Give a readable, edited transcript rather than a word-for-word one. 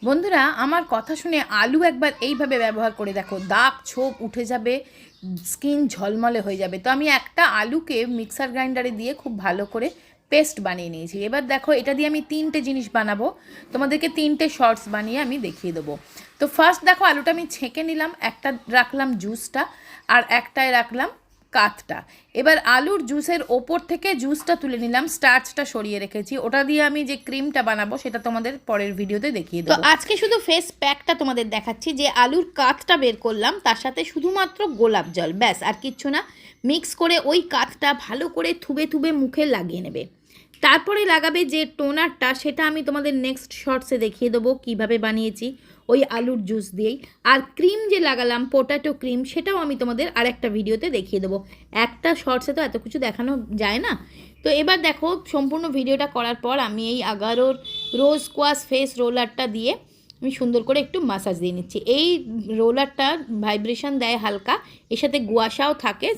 বন্ধুরা আমার কথা শুনে আলু একবার এইভাবে ব্যবহার করে দেখো, দাগ ছোপ উঠে যাবে, স্কিন ঝলমলে হয়ে যাবে। তো আমি একটা আলুকে মিক্সার গ্রাইন্ডারে দিয়ে খুব ভালো করে পেস্ট বানিয়ে নিয়েছি। এবার দেখো এটা দিয়ে আমি তিনটে জিনিস বানাবো, তোমাদেরকে তিনটে শর্টস বানিয়ে আমি দেখিয়ে দেবো। তো ফার্স্ট দেখো আলুটা আমি ছেঁকে নিলাম, একটা রাখলাম জুসটা আর একটায় রাখলাম কাতটা। এবার আলুর জুসের ওপর থেকে জুসটা তুলে নিলাম, স্টার্চটা সরিয়ে রেখেছি, ওটা দিয়ে আমি যে ক্রিমটা বানাবো সেটা তোমাদের পরের ভিডিওতে দেখিয়ে দেবো। তো আজকে শুধু ফেস প্যাকটা তোমাদের দেখাচ্ছি, যে আলুর কাতটা বের করলাম, তার সাথে শুধুমাত্র গোলাপ জল, ব্যাস আর কিচ্ছু না। মিক্স করে ওই কাতটা ভালো করে থুবে থুবে মুখে লাগিয়ে নেবে। তারপরে লাগাবে যে টোনারটা, সেটা আমি তোমাদের নেক্সট শর্টসে দেখিয়ে দেবো কীভাবে বানিয়েছি ওই আলুর জুস দিয়েই। আর ক্রিম যে লাগালাম পোটাটো ক্রিম, সেটাও আমি তোমাদের আরেকটা ভিডিওতে দেখিয়ে দেবো। একটা শর্টসে তো এত কিছু দেখানো যায় না। তো এবার দেখো সম্পূর্ণ ভিডিওটা করার পর আমি এই আগারোর রোজ কোয়াশ ফেস রোলারটা দিয়ে আমি সুন্দর করে একটু মাসাজ দিয়ে নিচ্ছি। এই রোলারটা ভাইব্রেশন দেয় হালকা, এর সাথে গুয়াশাও থাকে,